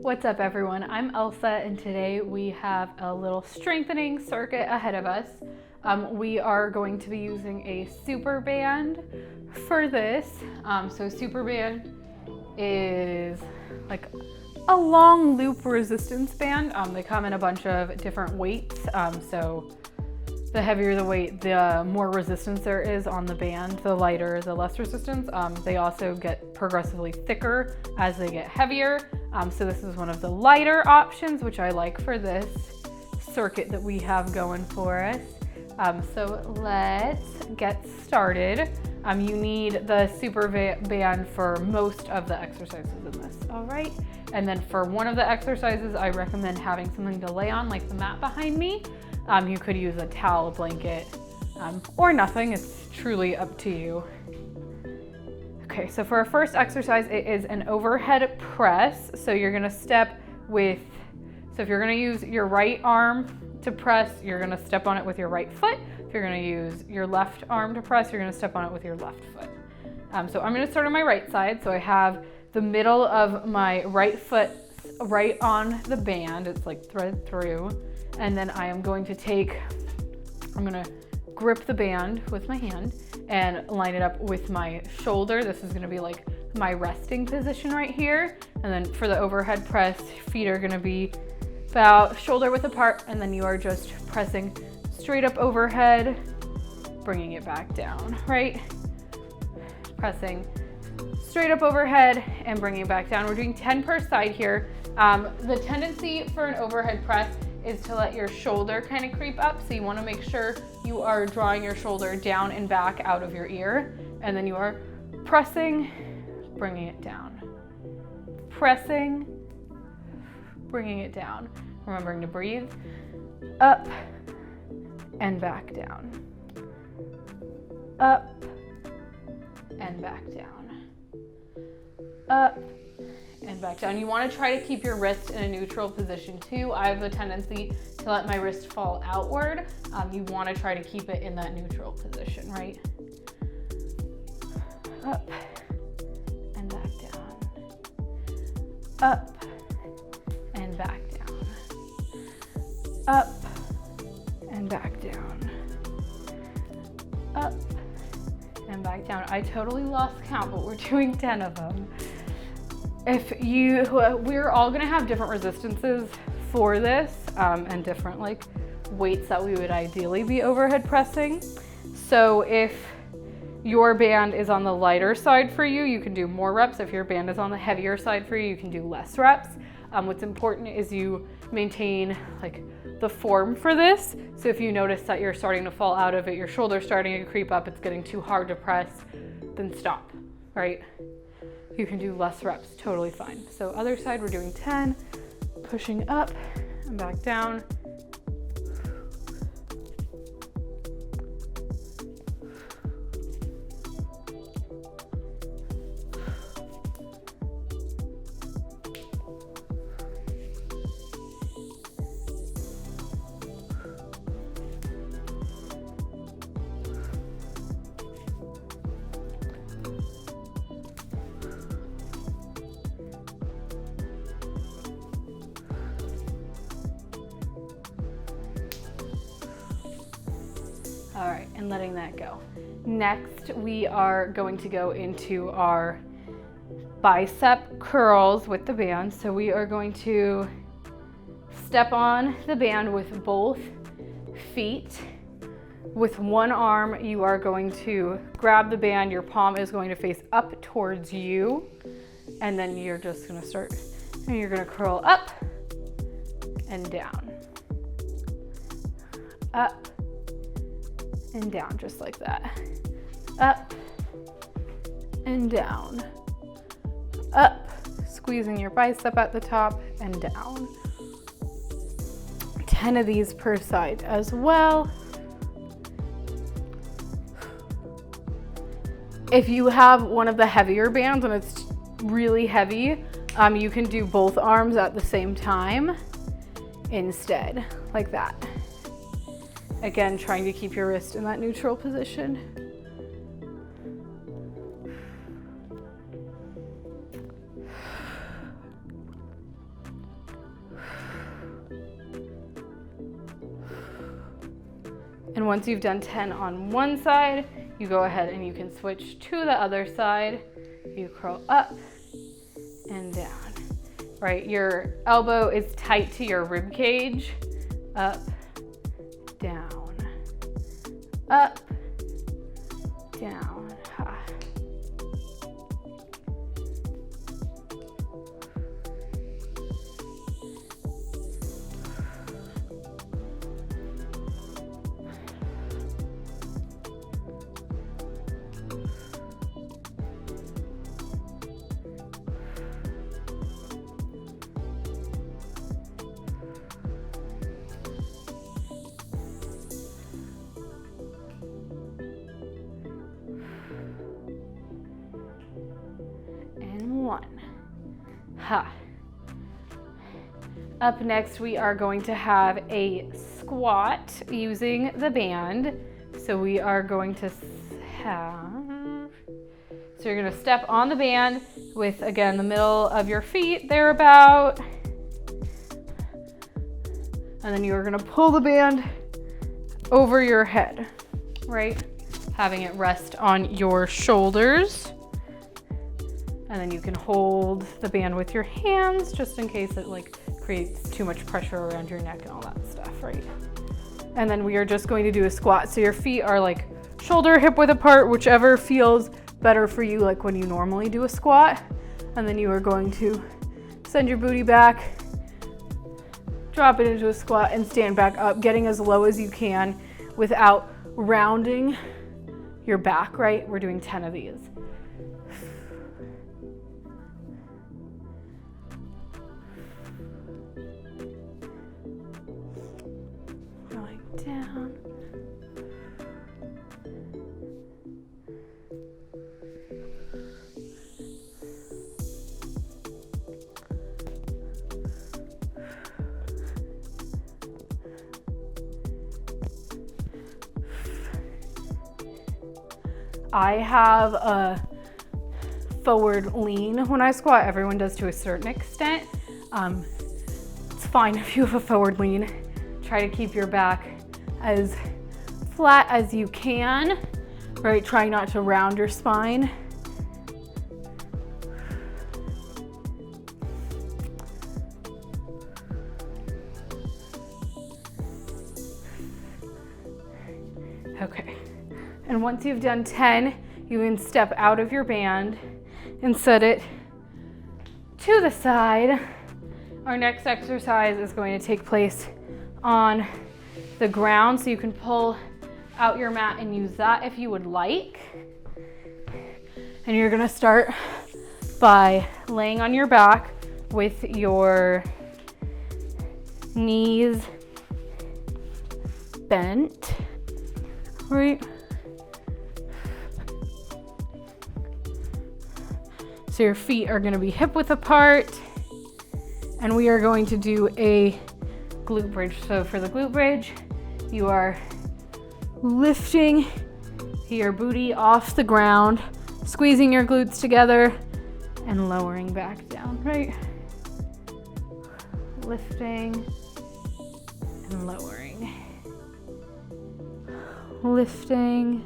What's up everyone, I'm Elsa and today we have a little strengthening circuit ahead of us. We are going to be using a Superband for this. So Superband is like a long loop resistance band. They come in a bunch of different weights. So the heavier the weight, the more resistance there is on the band. The lighter, the less resistance. They also get progressively thicker as they get heavier. So this is one of the lighter options, which I like for this circuit that we have going for us. So let's get started. You need the Superband for most of the exercises in this, all right? And then for one of the exercises, I recommend having something to lay on, like the mat behind me. You could use a towel, a blanket, or nothing. It's truly up to you. Okay, so for our first exercise, it is an overhead press. So you're gonna step with, so if you're gonna use your right arm to press, you're gonna step on it with your right foot. If you're gonna use your left arm to press, you're gonna step on it with your left foot. So I'm gonna start on my right side. So I have the middle of my right foot right on the band. It's like thread through. And then I am going to I'm gonna grip the band with my hand and line it up with my shoulder. This is gonna be like my resting position right here. And then for the overhead press, feet are gonna be about shoulder width apart, and then you are just pressing straight up overhead, bringing it back down, right? Pressing straight up overhead and bringing it back down. We're doing 10 per side here. The tendency for an overhead press is to let your shoulder kind of creep up. So you want to make sure you are drawing your shoulder down and back out of your ear. And then you are pressing, bringing it down. Pressing, bringing it down. Remembering to breathe. Up and back down. Up and back down. Up and back down. You want to try to keep your wrist in a neutral position too. I have a tendency to let my wrist fall outward. You want to try to keep it in that neutral position, right? Up and back down. Up and back down. Up and back down. Up and back down. I totally lost count, but we're doing 10 of them. We're all gonna have different resistances for this and different like weights that we would ideally be overhead pressing. So if your band is on the lighter side for you, you can do more reps. If your band is on the heavier side for you, you can do less reps. What's important is you maintain like the form for this. So if you notice that you're starting to fall out of it, your shoulder's starting to creep up, it's getting too hard to press, then stop, right? You can do less reps, totally fine. So other side, we're doing 10, pushing up and back down. All right, and letting that go. Next, we are going to go into our bicep curls with the band. So we are going to step on the band with both feet. With one arm, you are going to grab the band. Your palm is going to face up towards you. And then you're just gonna start, and you're gonna curl up and down. Up and down, just like that. Up and down. Up, squeezing your bicep at the top and down. 10 of these per side as well. If you have one of the heavier bands and it's really heavy, you can do both arms at the same time instead, like that. Again, trying to keep your wrist in that neutral position. And once you've done 10 on one side, you go ahead and you can switch to the other side. You curl up and down. Right, your elbow is tight to your rib cage. Up, down, up, down. Ha. One. Ha. Up next, we are going to have a squat using the band. So we are going to so you're going to step on the band with, again, the middle of your feet there about. And then you are going to pull the band over your head, right? Having it rest on your shoulders. And then you can hold the band with your hands just in case it like creates too much pressure around your neck and all that stuff, right? And then we are just going to do a squat. So your feet are like shoulder hip width apart, whichever feels better for you, like when you normally do a squat. And then you are going to send your booty back, drop it into a squat and stand back up, getting as low as you can without rounding your back, right? We're doing 10 of these. Down. I have a forward lean when I squat. Everyone does to a certain extent. It's fine if you have a forward lean. Try to keep your back as flat as you can, right? Try not to round your spine. Okay, and once you've done 10, you can step out of your band and set it to the side. Our next exercise is going to take place on the ground, so you can pull out your mat and use that if you would like. And you're gonna start by laying on your back with your knees bent, right? So your feet are gonna be hip width apart, and we are going to do a glute bridge. So for the glute bridge, you are lifting your booty off the ground, squeezing your glutes together and lowering back down, right? Lifting and lowering. Lifting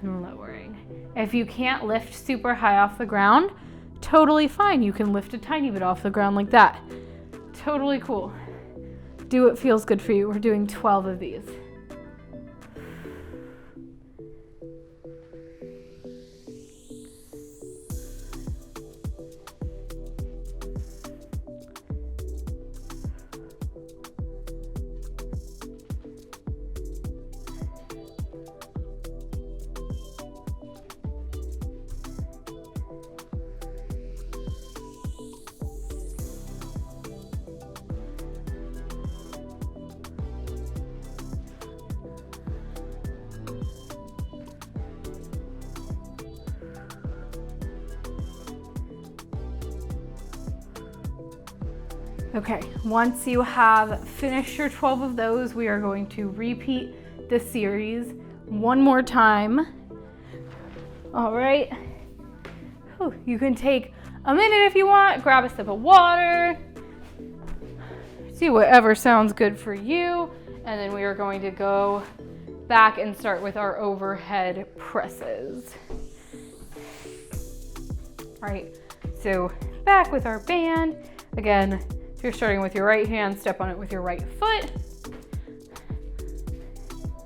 and lowering. If you can't lift super high off the ground, totally fine. You can lift a tiny bit off the ground like that. Totally cool. Do what feels good for you. We're doing 12 of these. Okay, once you have finished your 12 of those, we are going to repeat the series one more time. All right. Whew, you can take a minute if you want, grab a sip of water, see whatever sounds good for you, And then we are going to go back and start with our overhead presses. All right, so back with our band. Again, if you're starting with your right hand, step on it with your right foot.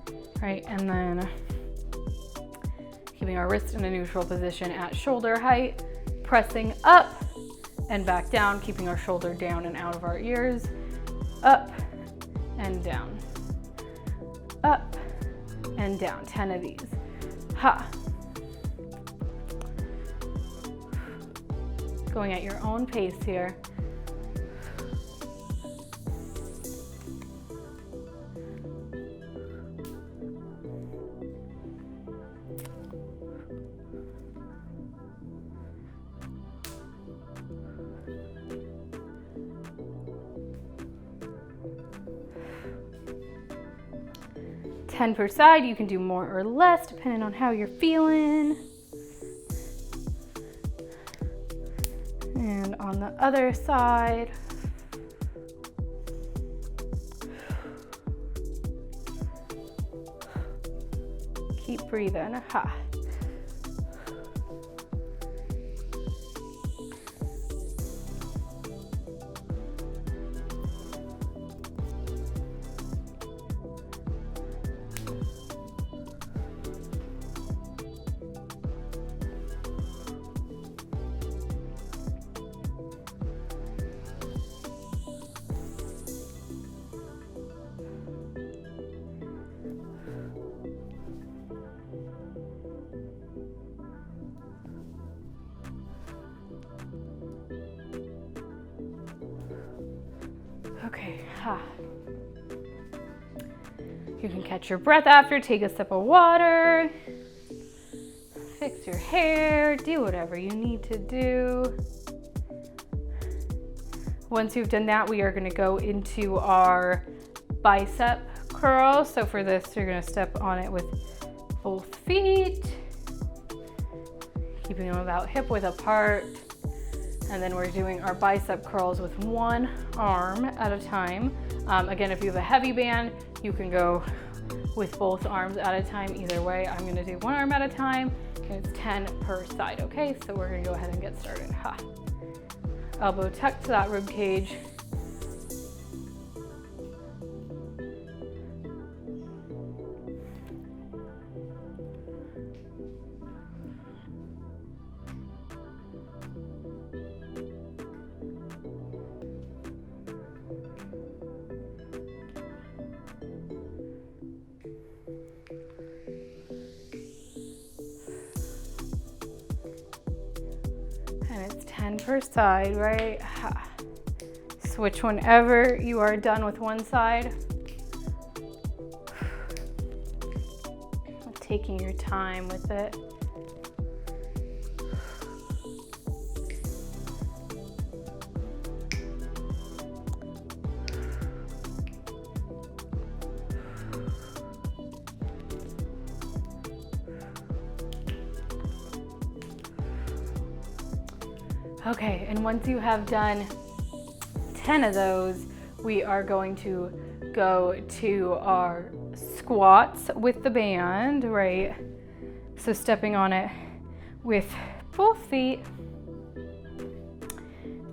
All right, and then keeping our wrist in a neutral position at shoulder height, pressing up and back down, keeping our shoulder down and out of our ears, up and down, up and down. 10 of these. Ha. Going at your own pace here. Per side. You can do more or less depending on how you're feeling. And on the other side. Keep breathing. Ha. Okay, You can catch your breath after, take a sip of water, fix your hair, do whatever you need to do. Once you've done that, we are gonna go into our bicep curl. So for this, you're gonna step on it with both feet, keeping them about hip width apart. And then we're doing our bicep curls with one arm at a time. Again, if you have a heavy band, you can go with both arms at a time. Either way, I'm gonna do one arm at a time, and it's 10 per side, okay? So we're gonna go ahead and get started. Ha. Elbow tucked to that rib cage. And it's 10 per side, right? Ha. Switch whenever you are done with one side. Taking your time with it. Okay, and once you have done 10 of those, we are going to go to our squats with the band, right? So stepping on it with both feet,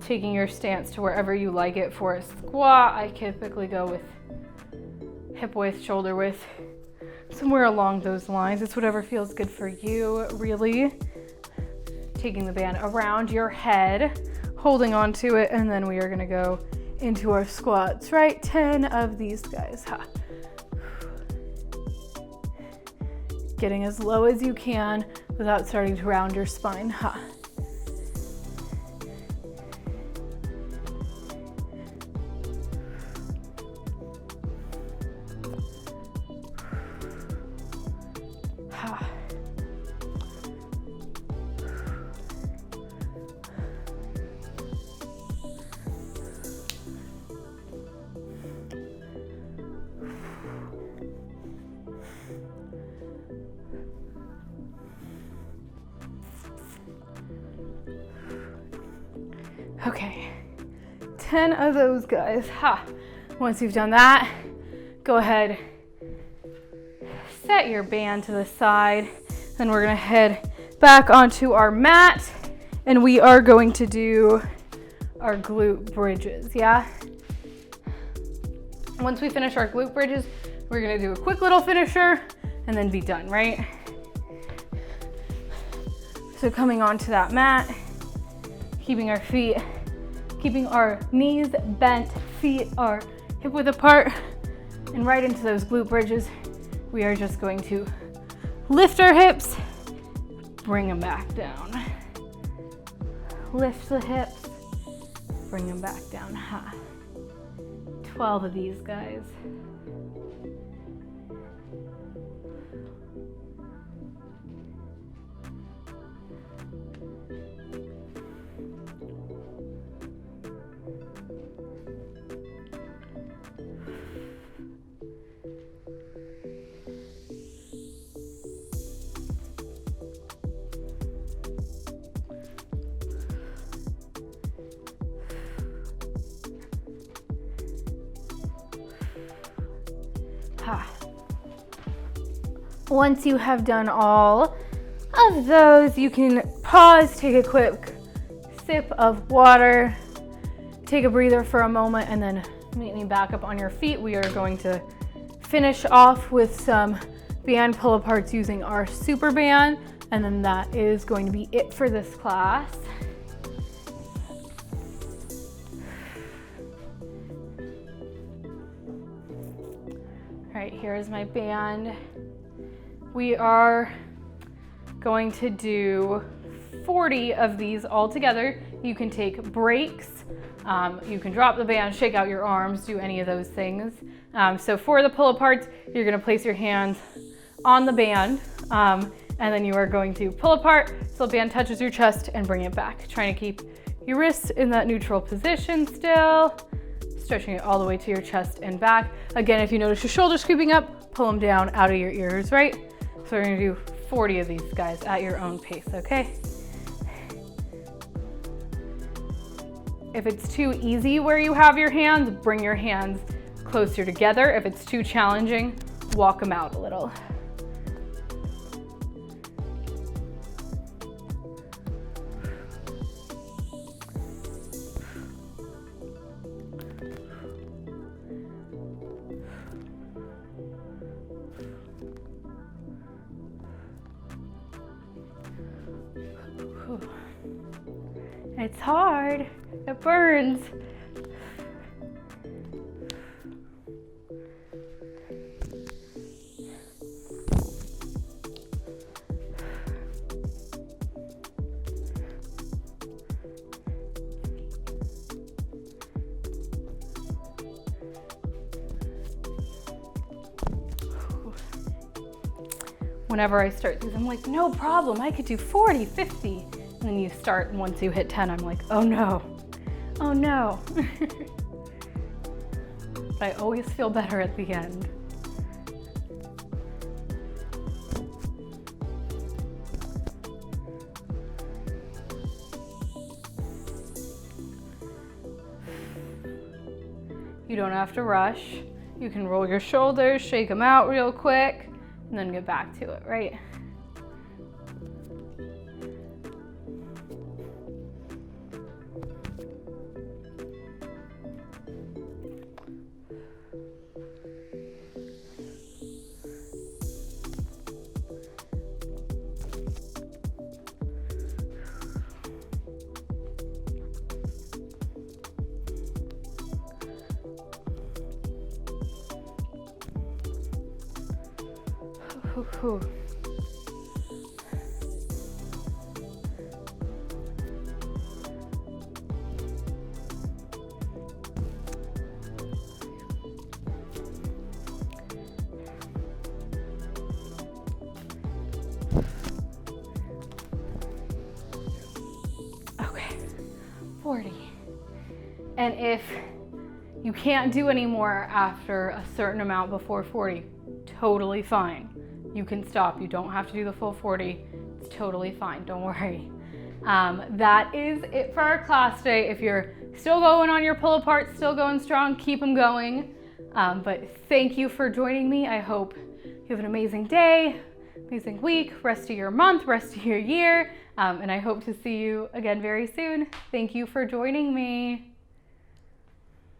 taking your stance to wherever you like it for a squat. I typically go with hip width, shoulder width, somewhere along those lines. It's whatever feels good for you, really. Taking the band around your head, holding on to it, and then we are gonna go into our squats, right? 10 of these guys. Ha. Getting as low as you can without starting to round your spine. Ha. Ha. Okay, 10 of those guys. Ha. Once you've done that, Go ahead, set your band to the side. Then we're gonna head back onto our mat and we are going to do our glute bridges, yeah? Once we finish our glute bridges, we're gonna do a quick little finisher and then be done, right? So coming onto that mat, keeping our knees bent, feet are hip width apart, and right into those glute bridges, we are just going to lift our hips, bring them back down. Lift the hips, bring them back down. 12 of these, guys. Once you have done all of those, you can pause, take a quick sip of water, take a breather for a moment, and then meet me back up on your feet. We are going to finish off with some band pull aparts using our Superband, and then that is going to be it for this class. All right, here's my band. We are going to do 40 of these all together. You can take breaks. You can drop the band, shake out your arms, do any of those things. So for the pull aparts, you're gonna place your hands on the band, and then you are going to pull apart so the band touches your chest and bring it back. Trying to keep your wrists in that neutral position still, stretching it all the way to your chest and back. Again, if you notice your shoulders creeping up, pull them down out of your ears, right? So we're gonna do 40 of these, guys, at your own pace, okay? If it's too easy where you have your hands, bring your hands closer together. If it's too challenging, walk them out a little. It's hard, it burns. Whenever I start these, I'm like, no problem, I could do 40, 50. And then you start, and once you hit 10, I'm like, oh no, oh no. But I always feel better at the end. You don't have to rush. You can roll your shoulders, shake them out real quick, and then get back to it, right? Whew. Okay, 40. And if you can't do any more after a certain amount before 40, totally fine. You can stop. You don't have to do the full 40. It's totally fine. Don't worry. That is it for our class today. If you're still going on your pull apart, still going strong, keep them going. But thank you for joining me. I hope you have an amazing day, amazing week, rest of your month, rest of your year. And I hope to see you again very soon. Thank you for joining me.